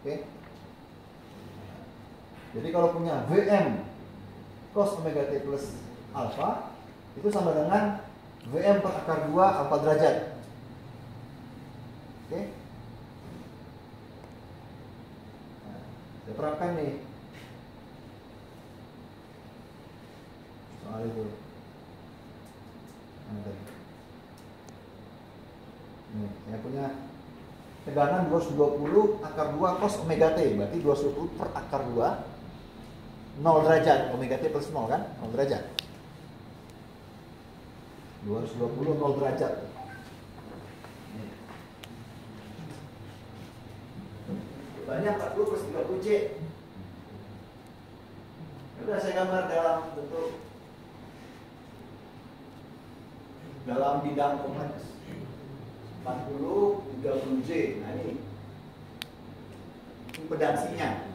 Oke. Jadi kalau punya Vm cos omega t plus alfa itu sama dengan Vm per akar 2 alfa derajat. Oke. Nah, saya terapkan nih soal itu. Nih, saya punya tegangan 220 akar 2 cos omega t, berarti 220 per akar 2 0 derajat, omega t plus 0 kan, 0 derajat. 220 0 derajat. Banyak 40 plus 30 J. Sudah saya gambar dalam bidang kompleks 40 30 J. Nah ini impedansinya.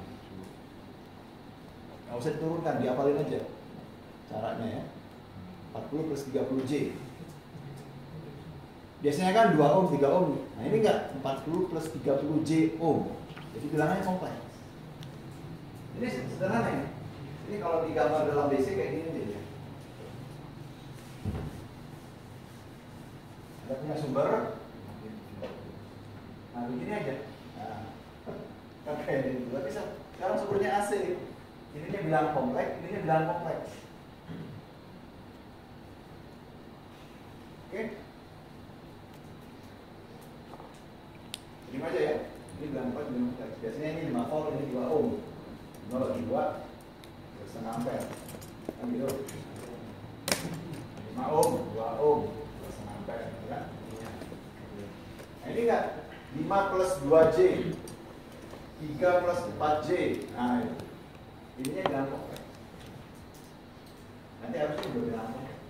Nggak usah diturunkan, dihafalin aja caranya ya. 40 plus 30 J. Biasanya kan 2 ohm, 3 ohm. Nah ini enggak, 40 plus 30 J ohm. Jadi bilangannya kompleks. Ini sederhana ya. Ini kalau digambar dalam BC kayak gini aja ya. Ada punya sumber. Nah begini aja. Nah, kayak gini. Berarti sekarang sumbernya AC. Ininya bilang kompleks, ininya bilang kompleks. Oke. Terima aja ya. Ini bilang kompleks, bilang kompleks. Biasanya ini 5 volt, ini 2 ohm. 5 bagi 2 setengah ampere. Kan gitu. 5 ohm, 2 ohm, setengah ampere ya. Nah ini enggak 5 plus 2J, 3 plus 4J. Nah itu. Ininya bilang kompleks. Nanti harusnya udah bilang kompleks.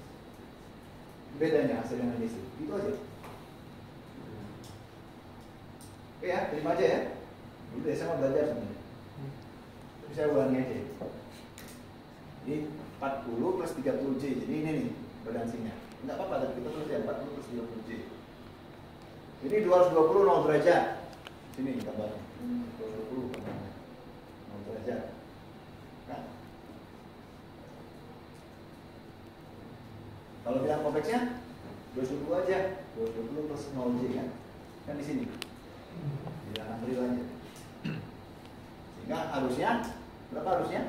Bedanya AC dengan DC. Itu aja. Oke ya, terima aja ya. Dulu saya mau belajar sebenarnya. Tapi saya ulangi aja. Ini 40 plus 30J. Jadi ini nih impedansinya. Enggak apa-apa, tapi kita tulis ya 40 plus 30J. Ini 220 0 derajat. Sini gambarnya. 220 0 derajat. Nah. Kalau bilang kompleksnya 220 aja. 220 plus 0J kan. Kan di sini. Bilangan real aja. Sehingga harusnya berapa harusnya?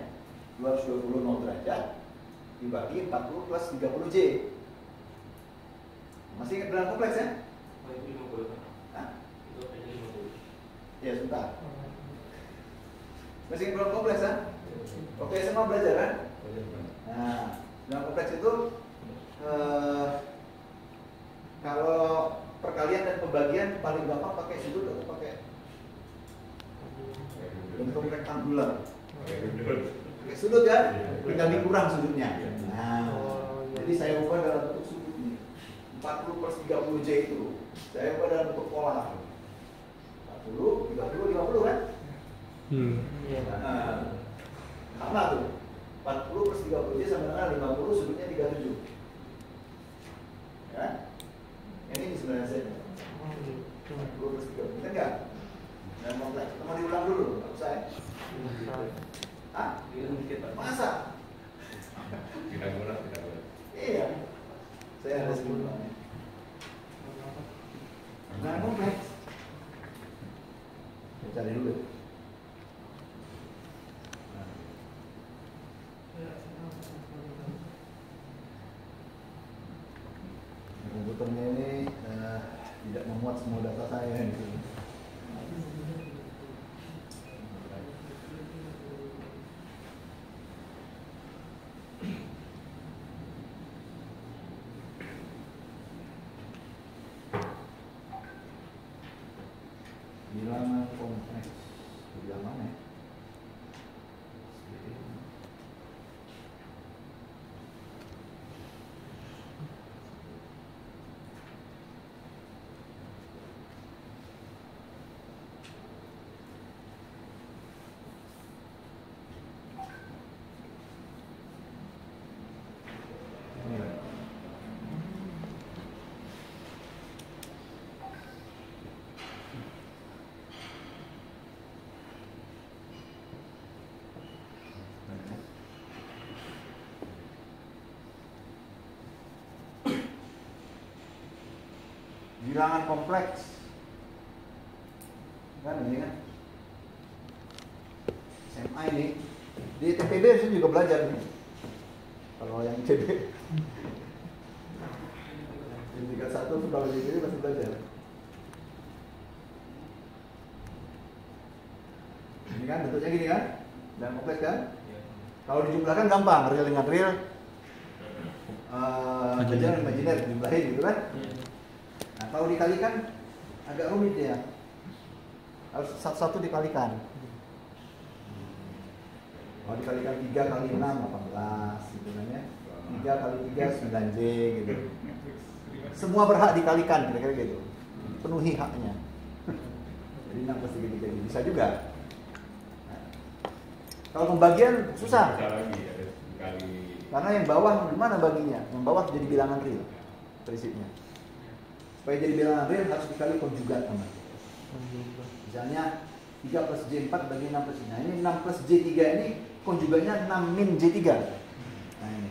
220 0 derajat dibagi 40 plus 30J. Masih ingat bilangan kompleks ya? Ya sebentar. Masih ingat bilangan kompleks ya? Oke, semua belajar kan? Nah, bilangan kompleks itu kalau perkalian dan pembagian paling gampang pakai sudut atau pakai bentuk rektangular. Pakai sudut kan? Tinggal dikurang sudutnya. Nah, jadi saya ubah dalam bentuk sudut ini. 40 plus 30J itu saya ubah dalam bentuk pola. 40, 30, 50 kan? Nah, sama tuh. 40 plus 30J sama dengan 50, sudutnya 37. Ya? Ini sebenarnya saya. 40 plus 30. Betul nggak? Dan kompleks. Mau diulang dulu, nggak usah ya? Hah? Masa? Tidak boleh. Iya. Saya ada sebelumnya. Nah, kompleks. Saya cari dulu. Komputernya ini tidak memuat semua data saya di sini. Bilangan kompleks. Bilangan mana ya? bilangan kompleks. Kan ini kan. SMA ini di TPB saya juga belajar nih. Kalau yang CB di tingkat 1 kalau di sini masih belajar. Ini kan bentuknya gini kan, dan kompleks kan. Kalau dijumlahkan gampang, real dengan real, belajar imajiner dijumlahin gitu kan. Nah kalau dikalikan agak rumit ya, harus satu-satu dikalikan. Kalau dikalikan 3 kali 6, 18 gitu kan ya. 3 kali 3, 9J gitu. Semua berhak dikalikan, kira-kira gitu. Penuhi haknya. Jadi 6 plus 3, 3 bisa juga. Nah, kalau pembagian susah. Karena yang bawah gimana baginya? Yang bawah jadi bilangan real prinsipnya. Supaya jadi bilangan real harus dikali konjugat namanya. Misalnya 3 plus J4 bagi 6 plus J. Nah ini 6 plus J3 ini konjugatnya 6 min J3. Nah ini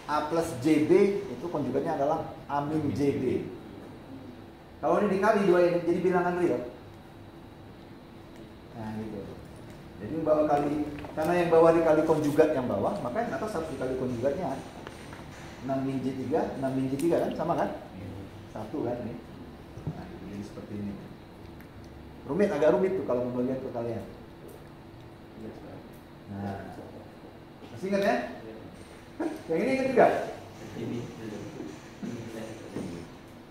A plus JB itu konjugatnya adalah A min JB. Kalau ini dikali dua ini jadi bilangan real. Nah gitu. Jadi bawah kali, karena yang bawah dikali konjugat yang bawah, maka yang atas harus dikali konjugatnya. 6 min J3, 6 min J3 kan sama kan? Satu kan ini. Nah jadi seperti ini. Rumit, agak rumit tuh kalau pembagian perkalian. Nah, masih ingat ya? Yang ini ingat juga?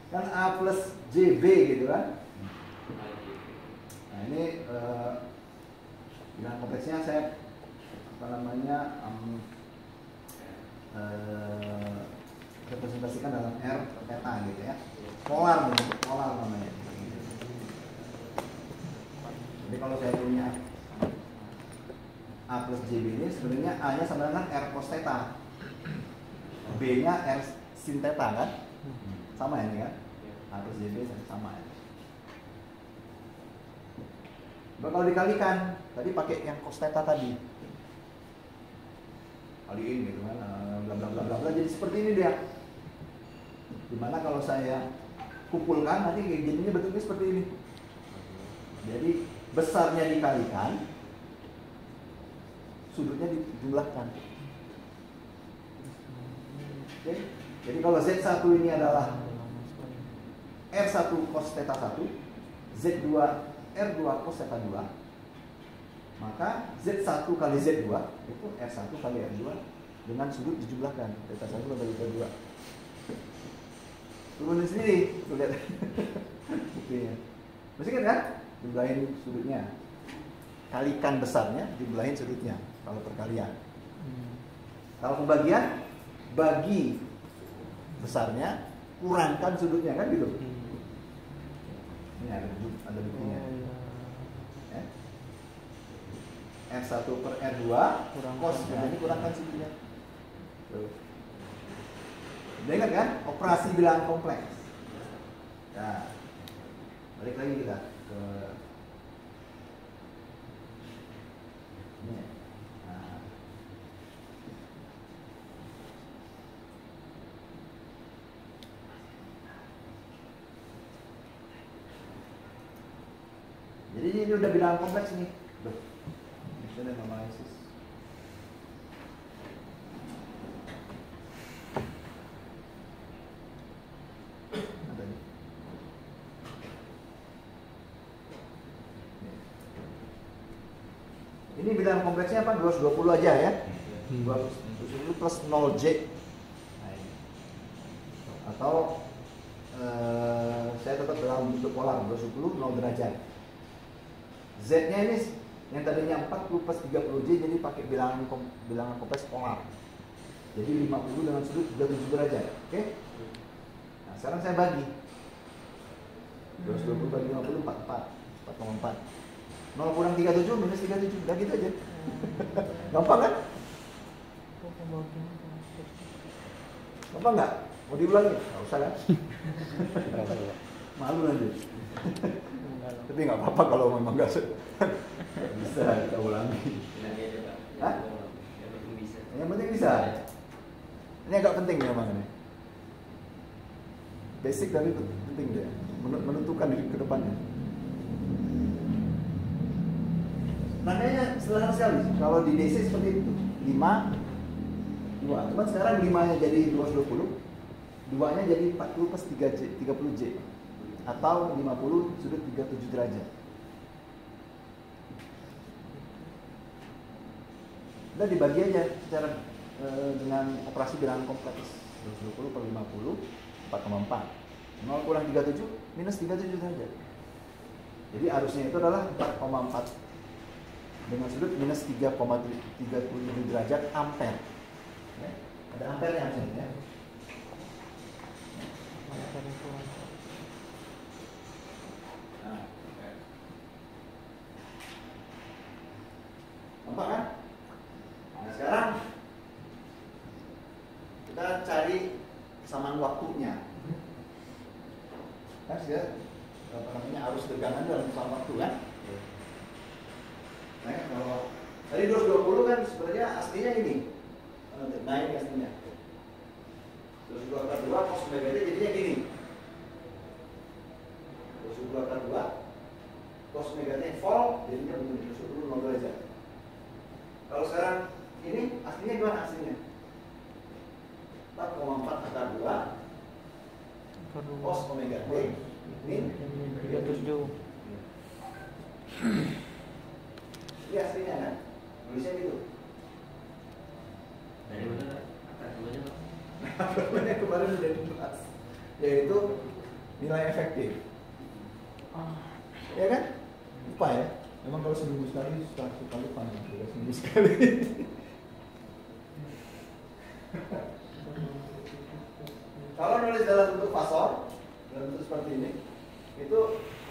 Kan A plus JB gitu kan? Nah ini bilangan kompleksnya saya representasikan dalam R theta gitu ya. Polar namanya. Jadi kalau saya punya A plus JB ini sebenarnya A-nya sama dengan R cos theta, B-nya R sin theta kan? Sama ini kan? A plus JB sama ya. Kalau dikalikan, tadi pakai yang cos theta tadi, kaliin gitu kan, bla bla bla bla, jadi seperti ini dia. Dimana kalau saya kumpulkan nanti jadinya bentuknya seperti ini. Jadi besarnya dikalikan, sudutnya dijumlahkan. Oke. Jadi kalau Z1 ini adalah R1 cos theta 1, Z2 R2 cos theta 2, maka Z1 kali Z2 itu R1 kali R2 dengan sudut dijumlahkan, theta 1 kali theta 2. Turunin sendiri, tuh lihat buktinya. Masih kan kan? Jumlahin sudutnya, kalikan besarnya, jumlahin sudutnya. Kalau perkalian, kalau pembagian, bagi besarnya, kurangkan sudutnya kan gitu. Ini ada buktinya. Ya. R1 per R2 cos, nah ini kurangkan sudutnya. Tuh. Udah ingat kan? Operasi bilangan kompleks. Nah, balik lagi kita ke ini. Nah. Jadi ini udah bilangan kompleks nih. Misalnya normalizes. Ini bilangan kompleksnya apa? 220 aja ya. 220 plus 0J. Nah, ini. Atau saya tetap dalam bentuk polar 220 0 derajat. Z-nya ini yang tadinya 40 plus 30J jadi pakai bilangan kompleks polar. Jadi 50 dengan sudut 37 derajat. Oke? Nah, sekarang saya bagi. 220 bagi 50 44. 0 kurang 37 minus 37, udah gitu aja. Gampang kan? Gampang nggak? Mau diulangi? Nggak usah kan? Malu nanti. Tapi nggak apa-apa kalau memang nggak bisa kita ulangi. Hah? Yang penting bisa. Ini agak penting memang ini. basic tapi penting dia, menentukan ke depannya. Makanya sederhana sekali, kalau di DC seperti itu 5, 2. Cuman sekarang 5-nya jadi 220, 2-nya jadi 40 plus 30J atau 50 sudut 37 derajat. Udah dibagi aja secara dengan operasi bilangan kompleks 220 per 50 4,4. 0 kurang 37 minus 37 derajat. Jadi arusnya itu adalah 4,4 dengan sudut minus 3,37 derajat ampere. Ya, ada ampere yang sini ya. Nah, nampak kan? Nah sekarang kita cari kesamaan waktunya. Kan sudah apa namanya arus tegangan dalam kesamaan waktu kan? Nah, kalau tadi 220 kan sebenarnya aslinya ini naik aslinya. 222 cos omega T jadinya gini. 222 cos omega T fall jadinya begini 220 derajat. Kalau sekarang ini aslinya gimana aslinya? 4,4 akar 2 cos omega T min 37. Iya aslinya kan? Nulisnya gitu. Dari mana akar 2-nya Pak? Yang kemarin udah dibahas, yaitu nilai efektif. Ya kan? Lupa ya? Emang kalau seminggu sekali, suka lupa nih. Seminggu sekali. Kalau nulis dalam bentuk fasor, dalam bentuk seperti ini, itu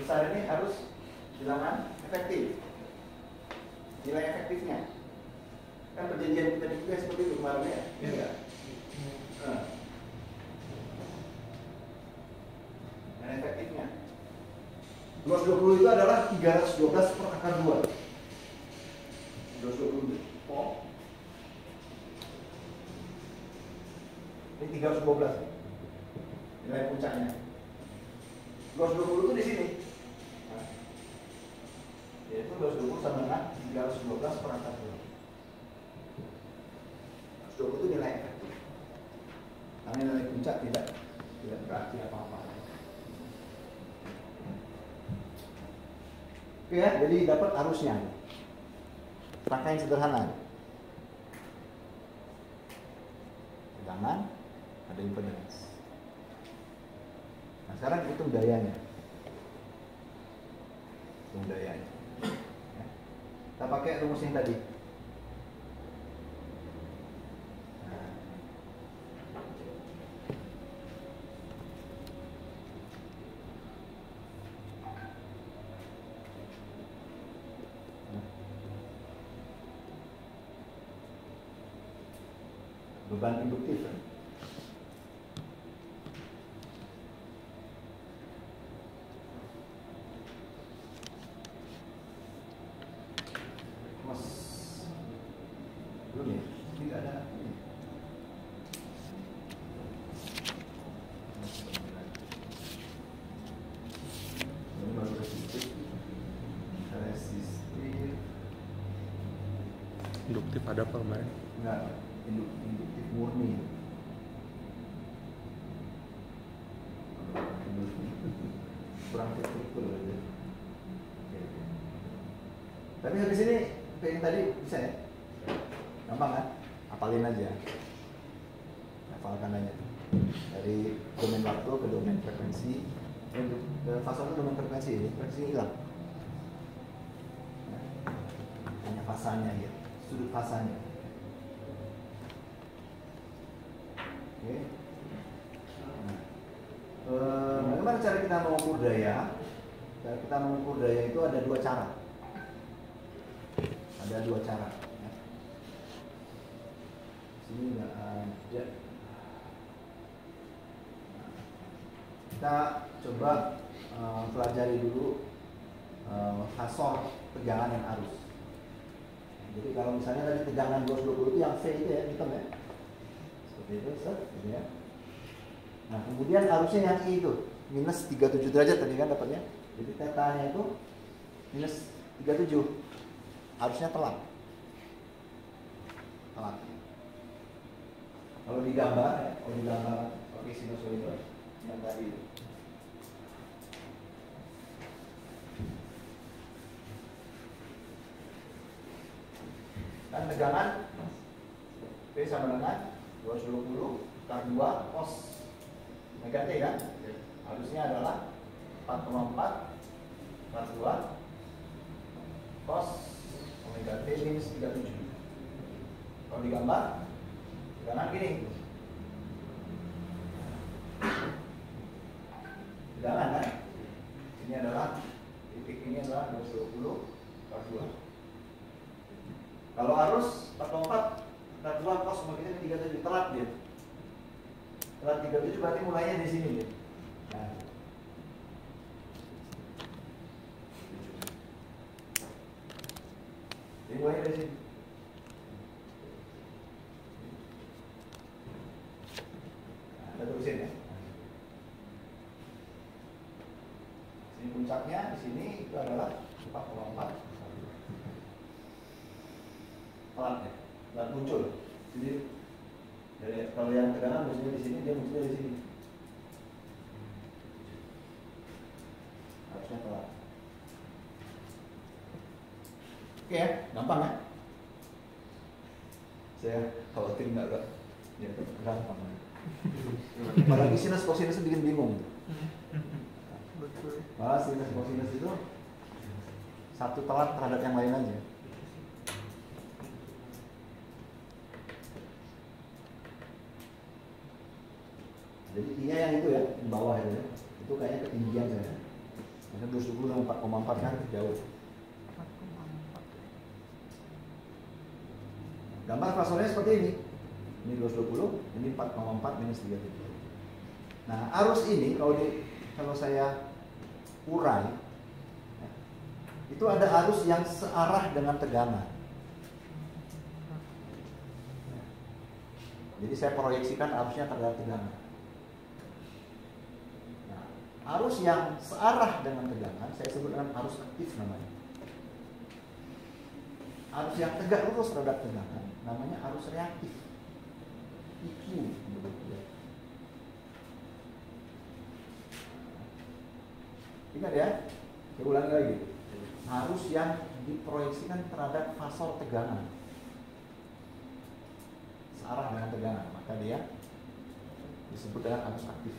besar ini harus bilangan efektif. Nilai efektifnya kan perjanjian kita juga seperti itu kemarin ya, iya nggak? Nilai efektifnya 220 itu adalah 312 per akar 2. 220 oh. Ini 312 nilai puncaknya. 220 itu di sini. Yaitu 220 sama dengan 312 per akar 2. 220 itu nilai efektif. Karena nilai puncak tidak berarti apa-apa. Oke ya, jadi dapat arusnya. Rangkaian sederhana. Tegangan, ada impedance. Nah sekarang hitung dayanya. Hitung dayanya. Kita pakai rumus yang tadi. Beban induktif. Mas, belum ya? Tidak ada. Ini baru resistif. Induktif ada apa kemarin? Enggak, induktif murni. Kurang terstruktur aja. Tapi habis ini yang tadi bisa ya? Gampang kan? Hafalin aja. Hafalkan aja. Dari domain waktu ke domain frekuensi. Fasa itu domain frekuensi, frekuensi hilang. Hanya fasanya ya, sudut fasanya. Oke. Bagaimana cara kita mengukur daya? Cara kita mengukur daya itu ada dua cara. Ada dua cara. Sini nggak ada. Kita coba pelajari dulu fasor tegangan dan arus. Jadi kalau misalnya tadi tegangan 220 itu yang V itu ya, hitam ya. Seperti itu, set, gitu ya. Nah, kemudian arusnya yang I itu minus 37 derajat tadi kan dapatnya. Jadi tetanya itu minus 37. Harusnya telat. Telat. Kalau digambar ya, pakai sinusoidal yang tadi itu. Kan tegangan P sama dengan 220 per 2 cos omega T kan? Harusnya adalah 4,4 per 2 cos omega T minus 37. Kalau digambar tegangan gini. Tegangan kan? Ini adalah titik ini adalah 220 per 2. Kalau arus 4,4 per 2 cos omega T 37 telat dia. Telat 37 berarti mulainya di sini dia. Nah. Jadi mulainya dari sini. Nah, kita terusin ya. Sini puncaknya, di sini itu adalah 4,4. Telat ya, telat muncul. Jadi kalau yang tegangan muncul di sini, dia muncul di sini. Harusnya telat. Oke ya, gampang ya. Saya khawatir nggak kan? Ya, gampang. Apalagi sinus kosinus bikin bingung. Betul. Malah sinus kosinus itu satu telat terhadap yang lain aja. Jadi I-nya yang itu ya, di bawah itu ya. Itu kayaknya ketinggian saya. Karena 220 dengan 4,4 kan jauh. 4,4. Gambar fasornya seperti ini. Ini 220, ini 4,4 minus 37. Nah, arus ini kalau saya urai, ya, itu ada arus yang searah dengan tegangan. Ya. Jadi saya proyeksikan arusnya terhadap tegangan. Arus yang searah dengan tegangan saya sebut dengan arus aktif namanya. Arus yang tegak lurus terhadap tegangan namanya arus reaktif. IQ. Ingat ya, saya ulangi lagi. Arus yang diproyeksikan terhadap fasor tegangan searah dengan tegangan, maka dia disebut dengan arus aktif.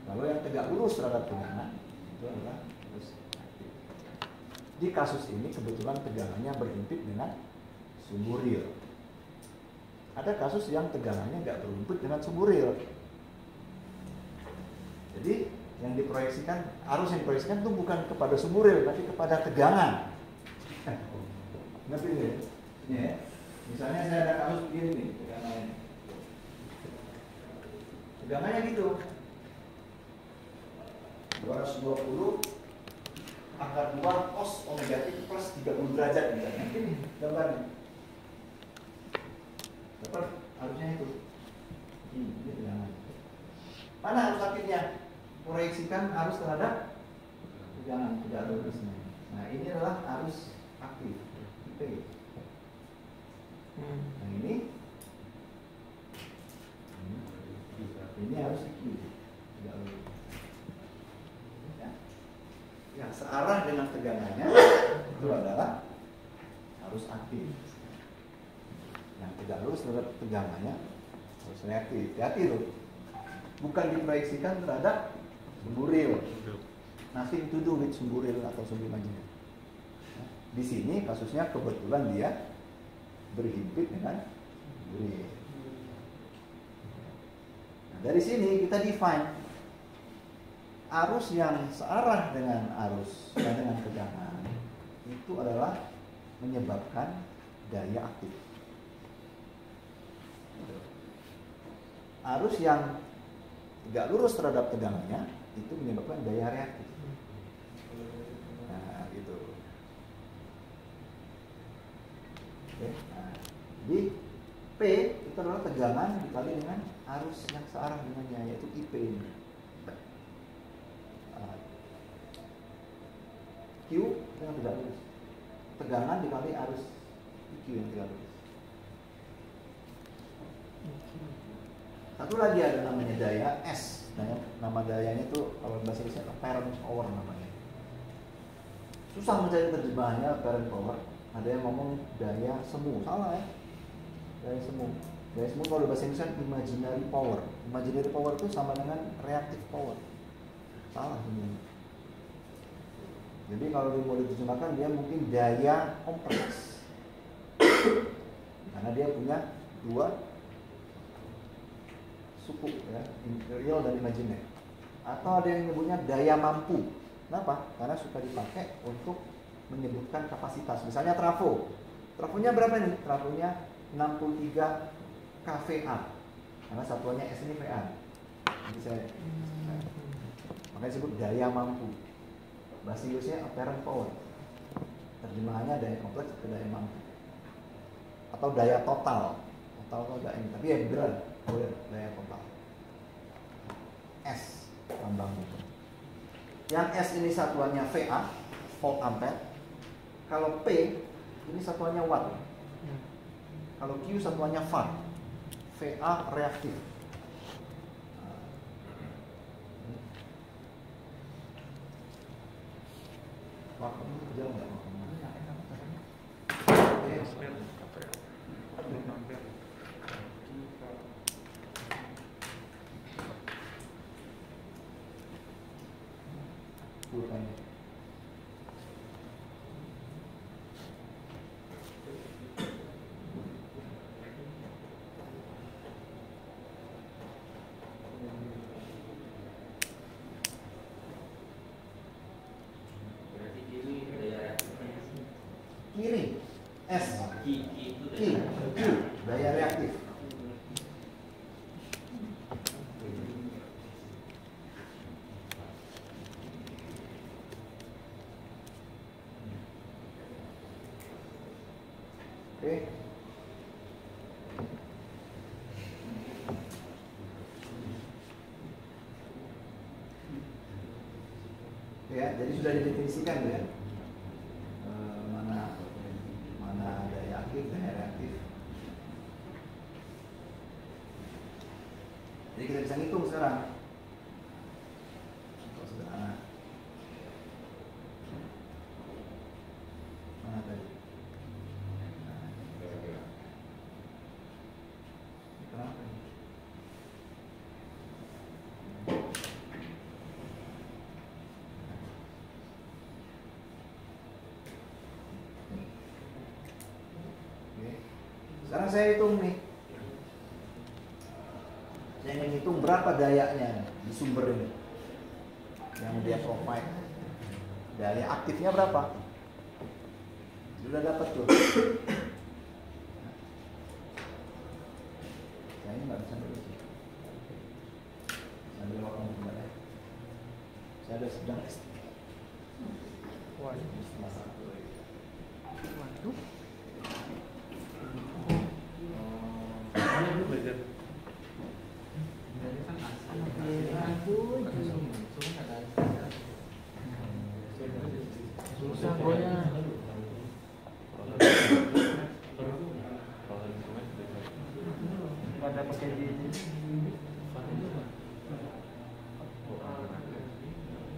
Kalau yang tegak lurus terhadap tegangan itu adalah arus aktif. Di kasus ini kebetulan tegangannya berhimpit dengan sumbu real. Ada kasus yang tegangannya nggak berhimpit dengan sumbu real. Jadi yang diproyeksikan, arus yang diproyeksikan itu bukan kepada sumbu real, tapi kepada tegangan. Ngerti nggak ya? Ini ya. Misalnya saya ada kasus begini nih tegangannya. Tegangannya gitu. 220 angka 2 cos omega T plus 30 derajat misalnya. Ini gambarnya. Dapat harusnya itu. Ini tegangan. Mana arus aktifnya? Proyeksikan arus terhadap tegangan, tidak lurusnya. Nah, ini adalah arus aktif. P. Nah, ini harus Q. Tidak lurus. Yang searah dengan tegangannya itu adalah arus aktif. Yang tidak lurus terhadap tegangannya arus reaktif. Hati-hati loh. Bukan diproyeksikan terhadap sumbu real. Nothing to do with sumbu real atau sumbu imajiner. Di sini kasusnya kebetulan dia berhimpit dengan sumbu real. Nah, dari sini kita define arus yang searah dengan dengan tegangan itu adalah menyebabkan daya aktif. Arus yang tidak lurus terhadap tegangannya itu menyebabkan daya reaktif. Nah, gitu. Oke. Nah, di P itu adalah tegangan dikali dengan arus yang searah dengannya, yaitu IP ini. Q yang tidak lurus, tegangan dikali arus Q yang tidak lurus. Satu lagi ada namanya daya S. Nama dayanya itu kalau bahasa Indonesia apparent power namanya. Susah mencari terjemahannya apparent power. Ada yang ngomong daya semu, salah ya. Daya semu. Daya semu kalau bahasa Indonesia imaginary power. Imaginary power itu sama dengan reactive power. Salah sebenarnya. Jadi kalau mau diterjemahkan dia mungkin daya kompleks. Karena dia punya dua suku ya, real dan imaginer. Atau ada yang menyebutnya daya mampu. Kenapa? Karena suka dipakai untuk menyebutkan kapasitas. Misalnya trafo. Trafonya berapa nih? Trafonya 63 kVA. Karena satuannya S ini VA. Jadi makanya disebut daya mampu. Bahasa Inggrisnya apparent power. Terjemahannya daya kompleks atau daya mampu. Atau daya total. Total atau daya ini. Tapi ya beneran. Boleh daya total. S lambang itu. Yang S ini satuannya VA, volt ampere. Kalau P ini satuannya watt. Kalau Q satuannya var. VA reaktif. Waktu itu jauh nggak? Kiri S Q daya reaktif. Oke. Ya, jadi sudah didefinisikan ya. Mana daya aktif, daya reaktif. Jadi kita bisa ngitung sekarang. Contoh sederhana. Mana tadi? Kenapa ini? Sekarang saya hitung nih. Saya ingin hitung berapa dayanya di sumber ini yang dia provide. Daya aktifnya berapa? Sudah dapat tuh. Saya ini nggak bisa dulu sih. Sambil waktu sebentar ya. Saya ada sedang Waduh. Susah pokoknya. Pada pakai di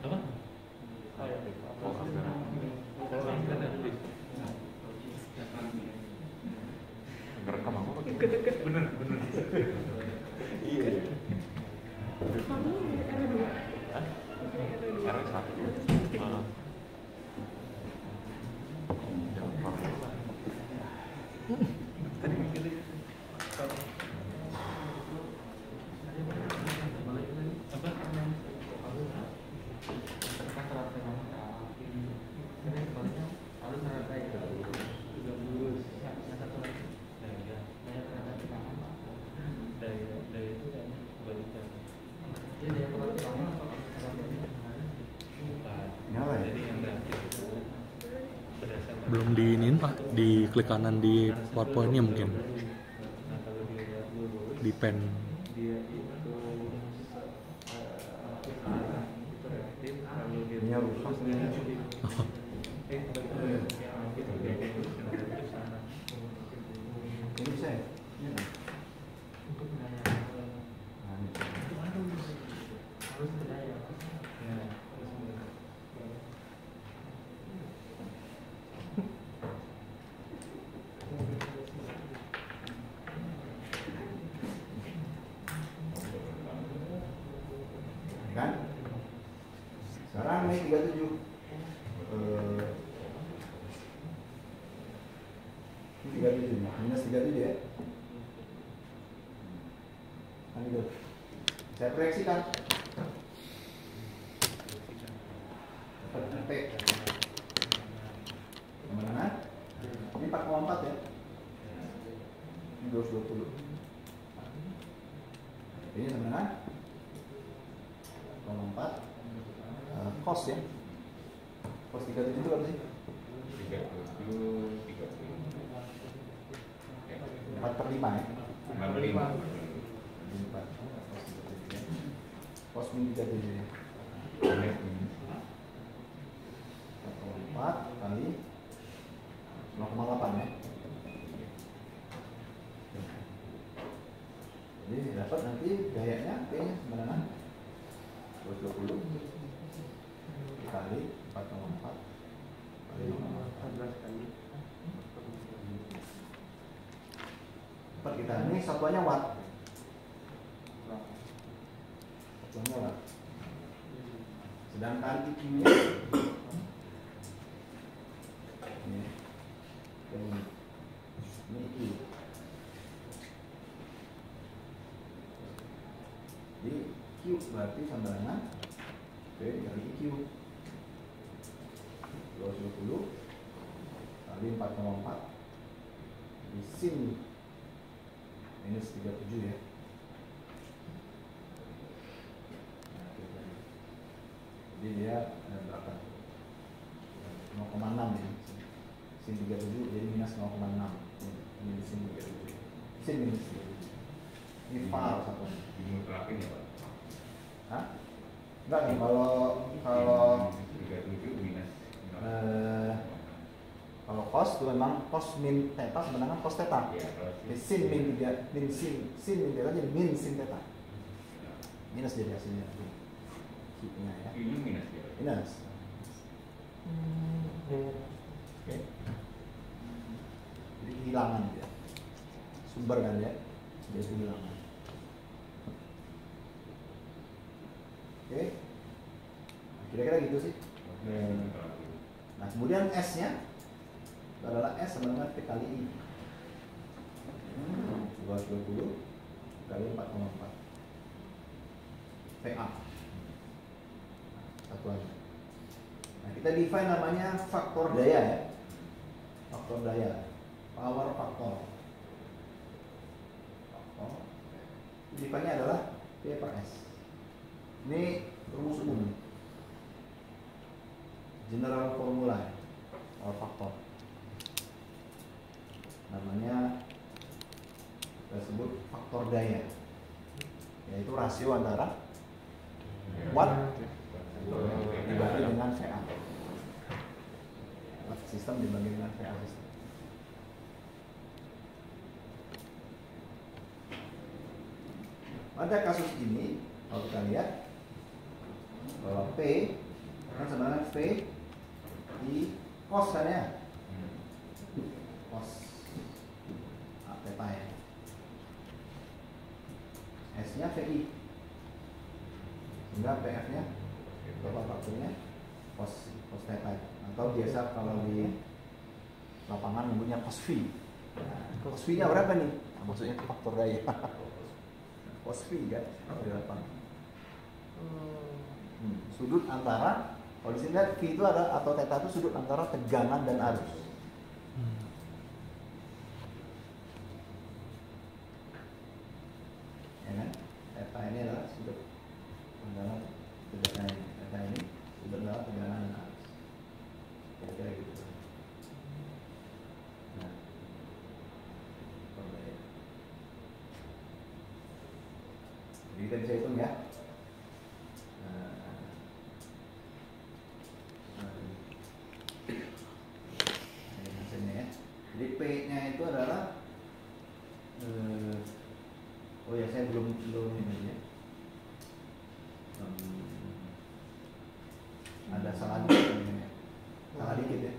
Apa? Ngerekam aku pakai. Bener. Iya. R1. Tadi mikirnya belum diinin Pak, di klik kanan di PowerPoint-nya mungkin di pen. Ininya rusak. Ini bisa ya? Ini kan? Nah, ini. Kan? Sekarang ini 37. Ini 37, minus 37 ya. Kan itu. Saya proyeksikan. Dapat P. Mana? Ini 4,4 ya. Ini 220. Ini sama dengan 4 kos ya. Kos 37 itu apa sih? 4/5 ya. 4. Kos min 37 ya. 4 kali 0,8 ya. Jadi dapat nanti gayanya P nya sebenarnya 220 kali 4,4 kali 14 kali 4 kita ini satuannya watt. Satuannya watt. Sedangkan IQ nya ini IQ. Jadi Q berarti sama dengan P kali IQ 220 kali 4,4 di sin minus 37 ya. Jadi dia berapa? 0,6 ya. Sin 37 jadi minus 0,6. Ini sin 37. Sin minus 37. Ini par satu. Dimutlakin ya Pak? Hah? Enggak nih, kalau 37 minus kalau cos itu memang cos min theta sebenarnya cos theta. ya, Jadi sin min 3 min sin min theta jadi min sin theta. Minus jadi hasilnya. Q-nya ya. ini minus ya? Minus. Oke. Jadi kehilangan dia. Sumber kan ya. Jadi kehilangan. Oke. Kira-kira gitu sih. Nah, kemudian S-nya adalah S sama dengan P kali I. 220 kali 4,4. PA. Satuannya. Nah, kita define namanya faktor daya ya. Faktor daya. Power faktor. Define-nya adalah P per S. Ini rumus umum. General formula power faktor. Namanya kita sebut faktor daya. Yaitu rasio antara watt dibagi dengan VA. Watt sistem dibagi dengan VA sistem. Pada kasus ini, kalau kita lihat bahwa P kan sebenarnya V di cos kan ya, cos theta ya. S-nya VI, sehingga PF-nya berapa faktornya cos theta, atau biasa kalau di lapangan menyebutnya cos V. Nah, cos V-nya berapa nih? Nah, maksudnya faktor daya. Cos V kan di lapangan. Sudut antara, kalau di sini lihat V itu ada atau theta itu sudut antara tegangan dan arus. Ya kan? Theta ini adalah sudut antara tegangan, theta ini sudut antara tegangan dan arus. Kira-kira gitu. Nah, jadi kita bisa hitung ya.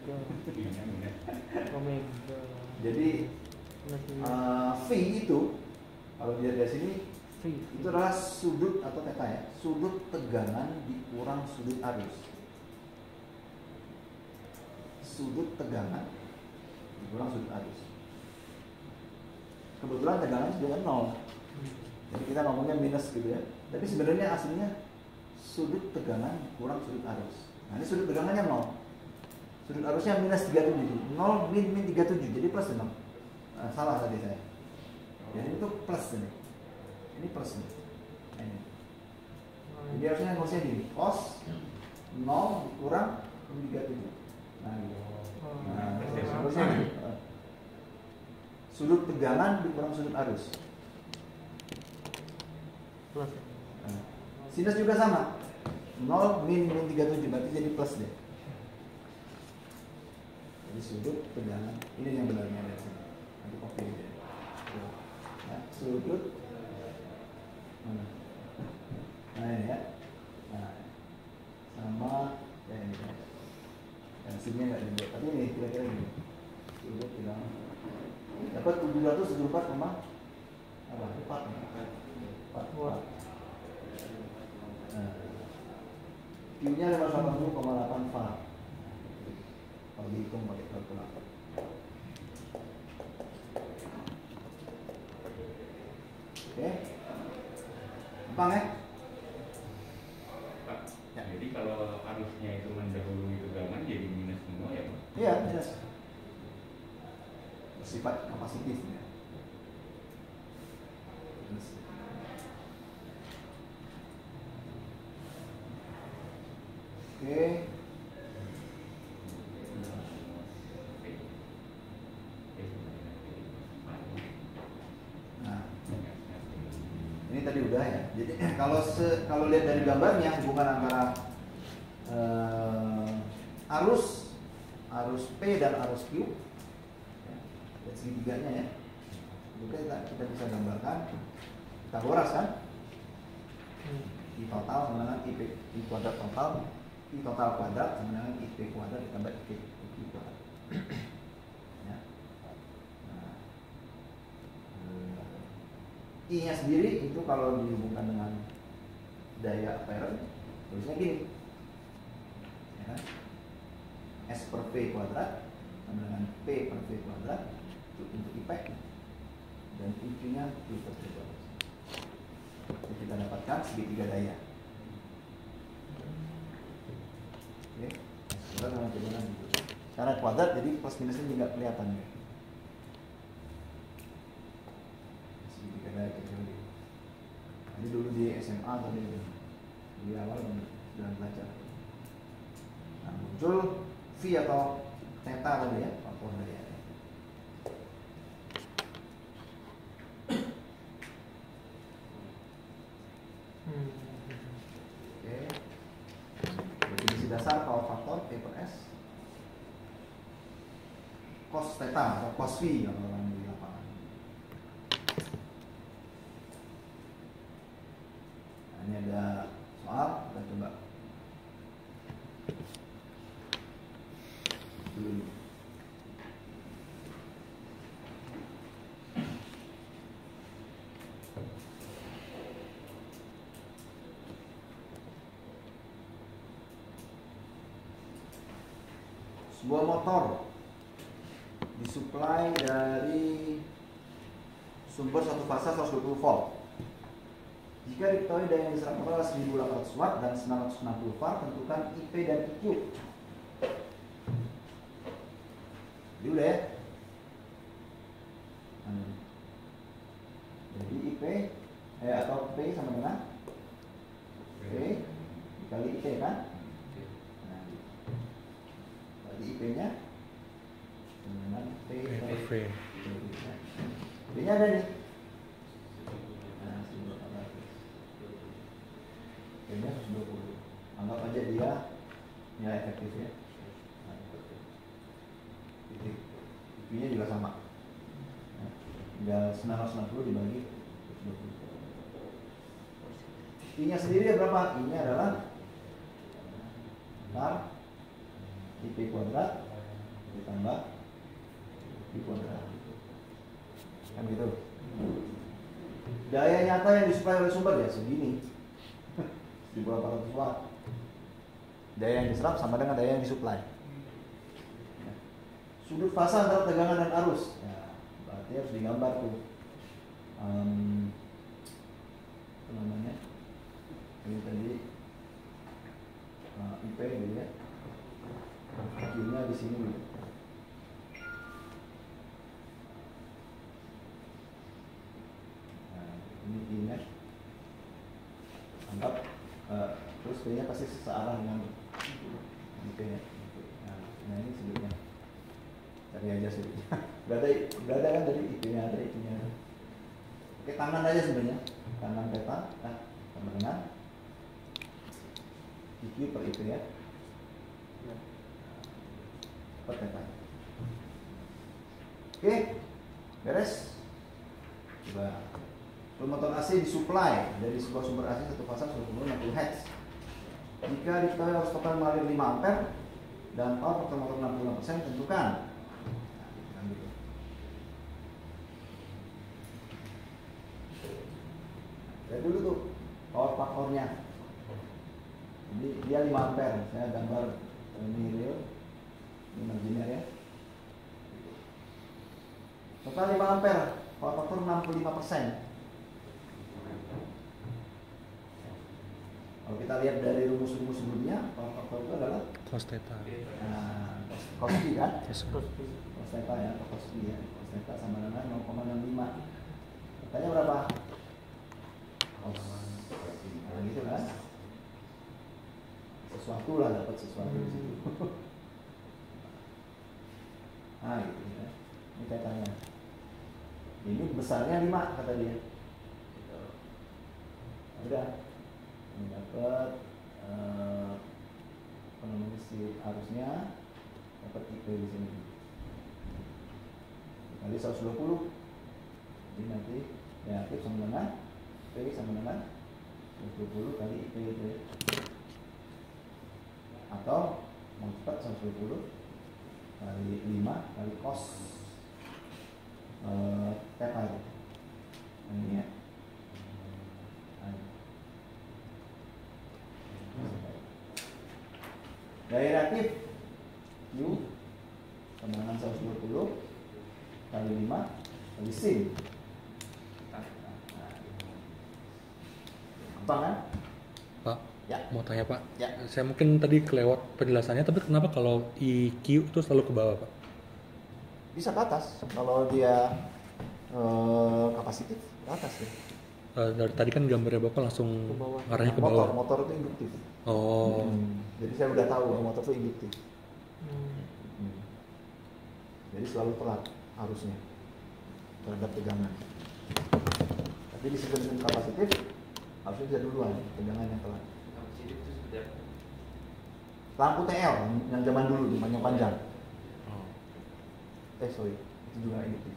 Omega. Q-nya minus. Omega. Jadi Plus V itu kalau dilihat dari sini V. itu adalah sudut atau theta ya, sudut tegangan dikurang sudut arus. Sudut tegangan dikurang sudut arus. Kebetulan tegangan sudah 0. Jadi kita ngomongnya minus gitu ya. Tapi sebenarnya aslinya sudut tegangan kurang sudut arus. Nah ini sudut tegangannya 0. Sudut arusnya minus 37. 0 min 37. Jadi plus 0. Nah, salah tadi saya. Jadi itu plus ini. Ini plus nih. Nah, ini. Jadi harusnya ngosnya gini. Cos 0 dikurang min 37. Nah gitu. Nah, harusnya gitu. Sudut tegangan dikurang sudut arus. Plus. Sinus juga sama. 0 min 37 berarti jadi plus deh. Jadi sudut tegangan ini yang benarnya dari sini. Nanti copy aja. Nah, sudut mana? Nah ini ya. Nah, sama ya ini. Yang sini nggak dibuat. Tapi ini kira-kira gini. Sudut tegangan. Dapat 774 koma apa? 4. Q-nya 580,8 farad. Kalau dihitung pakai kalkulator. Oke. Gampang ya? Pak, Ya. jadi kalau arusnya itu mendahului tegangan jadi minus semua ya Pak? Iya, jelas. Bersifat kapasitif ya. Oke. Nah, ini tadi udah ya. Jadi kalau lihat dari gambarnya hubungan antara arus P dan arus Q, ya, lihat segitiganya ya. Kita bisa gambarkan, kita boras kan? I total sama dengan I kuadrat total, I total kuadrat sama dengan IP kuadrat ditambah IP kuadrat. Ya. Nah, I-nya sendiri itu kalau dihubungkan dengan daya apparent tulisnya gini, ya kan? S per P kuadrat sama dengan P per V kuadrat itu untuk IP dan IP-nya Q per V kuadrat. Jadi kita dapatkan segitiga daya. Oke, kuadrat sama kuadrat gitu. Karena kuadrat jadi plus minusnya juga kelihatan ya. Segitiga daya kecil gitu. Jadi dulu di SMA tadi di awal sudah belajar. Nah, muncul V atau theta tadi ya, faktor daya. Oke. Definisi dasar power faktor P per S cos theta atau cos V kalau orang di lapangan. Nah, ini ada soal, kita coba dulu. Sebuah motor disuplai dari sumber satu fase 120 volt. Jika diketahui daya yang diserap adalah 1800 watt dan 960 watt, tentukan IP dan IQ. Jadi udah ya. Jadi IP atau P sama dengan P dikali IP kan? Nah, berarti IP-nya dengan P kali V. P-nya ada nih. Nah, 1400. P-nya 120. Anggap aja dia nilai efektif ya. IP-nya juga sama. Nah, tinggal 960 dibagi 120. I-nya sendiri berapa? I-nya adalah ntar IP kuadrat ditambah I kuadrat. Kan gitu. Daya nyata yang disuplai oleh sumber ya segini. 1800 watt. Daya yang diserap sama dengan daya yang disuplai. Sudut fasa antara tegangan dan arus. Ya, berarti harus digambar tuh. Apa namanya? Ini tadi IP gitu ya. Q-nya di sini gitu. Nah, ini I-nya. Anggap terus V-nya pasti searah dengan IP ya. Nah ini sudutnya. Cari aja sudutnya. Berada kan dari IP-nya, ada IP-nya. Oke, tangan aja sebenarnya. Tangan peta sama dengan IQ per IP ya. Per peta. Oke, beres. Coba. Motor AC disuplai dari sebuah sumber AC satu pasang 60 Hz. Jika diketahui harus total mengalir 5 ampere dan power faktor motor 65%, tentukan. Nah, gitu. Lihat dulu tuh power faktornya. Jadi dia 5 ampere. Saya gambar ini real, ini marginer ya. Total 5 ampere, power faktor 65%. Kalau kita lihat dari rumus-rumus sebelumnya, power faktor itu adalah Cos theta. cos P kan? Yes. Cos theta ya, cos P ya. Cos theta sama dengan 0,65. Katanya berapa? Cos. Nah, gitu kan? Sesuatu lah, dapat sesuatu di situ. Nah, gitu ya. Ini tetanya. Ini besarnya 5 kata dia. Udah. Dapat apa namanya sih arusnya, dapat IP di sini kali 120, jadi nanti reaktif sama dengan P sama dengan 120 kali IP itu ya. Atau mau cepat 120 kali 5 kali cos theta itu ini ya. Daya reaktif U sama dengan 120 kali 5 kali sin. Gampang kan? Pak, Ya. mau tanya Pak. Ya. Saya mungkin tadi kelewat penjelasannya, tapi kenapa kalau IQ itu selalu ke bawah Pak? Bisa ke atas kalau dia kapasitif ke atas ya. Dari tadi kan gambarnya Bapak langsung Ke bawah. arahnya ke bawah. Motor itu induktif. Oh. Jadi saya udah tahu bahwa motor itu induktif. Jadi selalu telat harusnya terhadap tegangan. Tapi di sistem kapasitif harusnya bisa duluan tegangan yang telat. Lampu TL yang zaman dulu yang panjang. Sorry, itu juga induktif.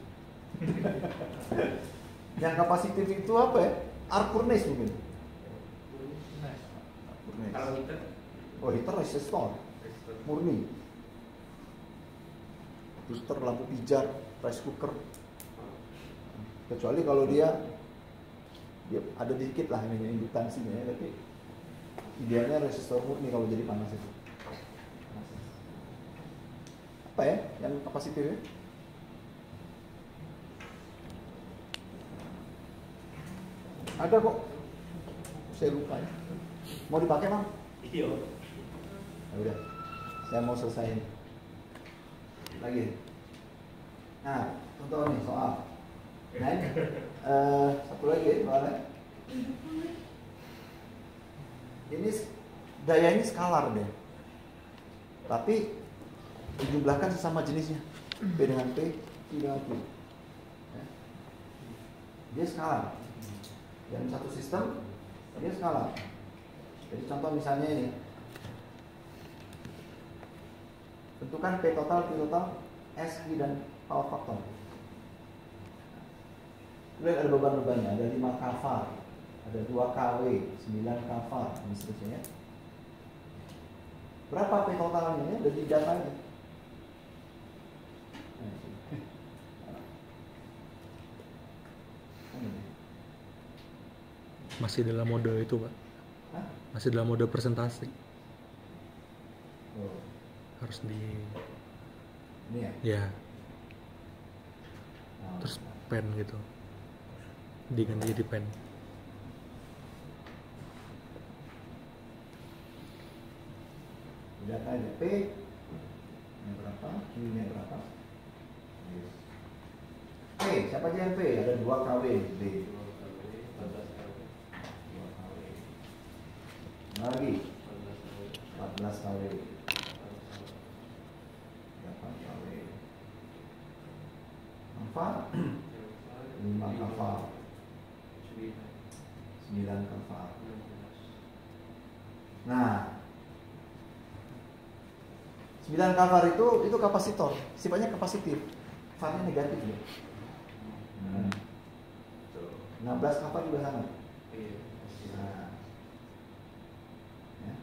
Yang kapasitif itu apa ya? Arc furnace mungkin. Kalau heater, Oh, heater resistor murni. Heater, lampu pijar, rice cooker. Kecuali kalau dia ada dikit lah ini induktansinya ya, tapi idealnya resistor murni kalau jadi panas itu. Apa ya yang kapasitif ya? Ada kok. Saya lupa ya. Mau dipakai, Mang? iya. Ya udah. Saya mau selesaiin. Lagi. Nah, contoh nih soal. Satu lagi soalnya. Ini daya ini skalar deh. Tapi dijumlahkan sesama jenisnya. P dengan P, Q dengan Q. Ya. Dia skalar. Dalam satu sistem dia skalar. Jadi contoh misalnya ini, tentukan P total, Q total, S, Q dan power factor. Kemudian ada beban-bebannya, ada 5 kV, ada 2 kW, 9 kV, dan seterusnya. Berapa P totalnya? Udah di datanya. masih dalam mode itu Pak, Hah? masih dalam mode presentasi, Oh, harus di ini ya. ya Nah, terus pen gitu, diganti jadi pen. data ada P yang berapa, Q nya berapa. Yes. P, siapa aja yang P? Ada 2 KW B. 2 KW. Lagi 14 KW. 8 KW. Alfa 5 kava. 9 kava. Nah, 9 kvar itu kapasitor, sifatnya kapasitif, varnya negatif ya. 16 kvar juga sama. Nah, ya.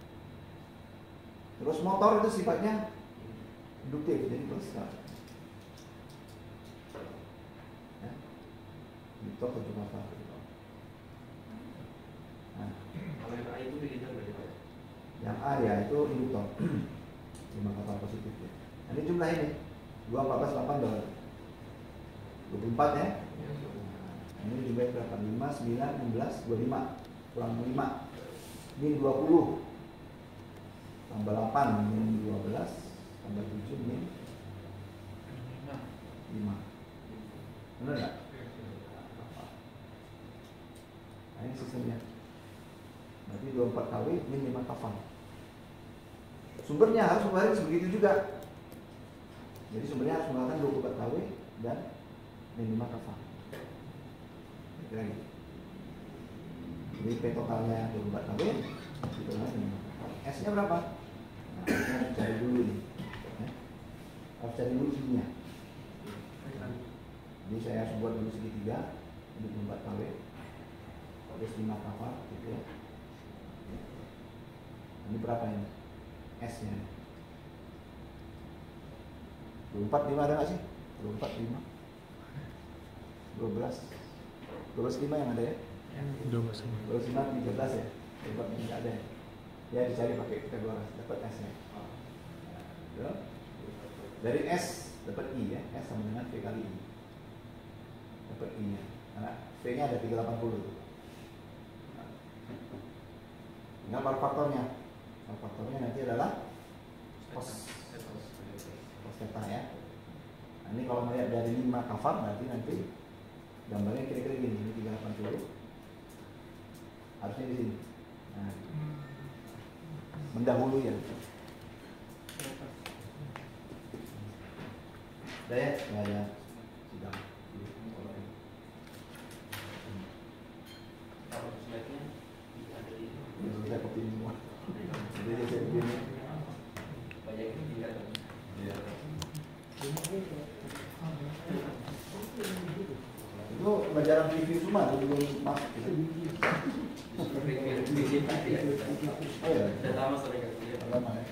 Terus motor itu sifatnya induktif, jadi bersikap. Ya. Motor 7 kvar. Nah, Kalau yang A itu digital berarti Pak? yang A ya itu induktor. 5 kvar positif ya. Nah, ini jumlah ini 2, 14, 8, 24 ya. Nah, ini jumlahnya berapa? 5, 9, 16, 25 kurang 5 min 20 tambah 8 min 12 tambah 7 min 5. Benar nggak? Nah, ini sistemnya. Berarti 24 kW min 5 kV. Sumbernya harus kemarin begitu juga. Jadi sumbernya harus menggunakan 24 kW dan min 5 kV. Kira gitu. Jadi P totalnya 24 kW, ditambah 5 kV. S-nya berapa? Nah, kita harus cari dulu nih. Ya. Harus cari dulu Q-nya. Jadi saya harus buat dulu segitiga 24 kW terus 5 kV gitu ya. Ini berapa ini? S-nya 24, 5 ada nggak sih? 24, 5 12 12, 5 yang ada ya? 12 ini. 12, 5, 13 ya? 24 ini nggak ada ya? Ya dicari pakai Pythagoras, dapat S-nya ya. Dari S dapat I ya, S sama dengan V kali I dapat I nya, karena V nya ada 380 tuh. Tinggal faktornya. Faktornya nanti adalah cos theta ya. Nah, ini kalau melihat dari 5 kvar berarti nanti gambarnya kira-kira gini, ini 380. Harusnya di sini. Nah, mendahului ya. Udah ya? Ya. Sudah. Kalau slide-nya ada di Kita kopi semua. Jadi saya begini. banyak yang tinggal. Ya. Itu pelajaran review semua belum masuk gitu. Review tadi ya. Oh ya. Sudah lama sering kerja. Lama ya.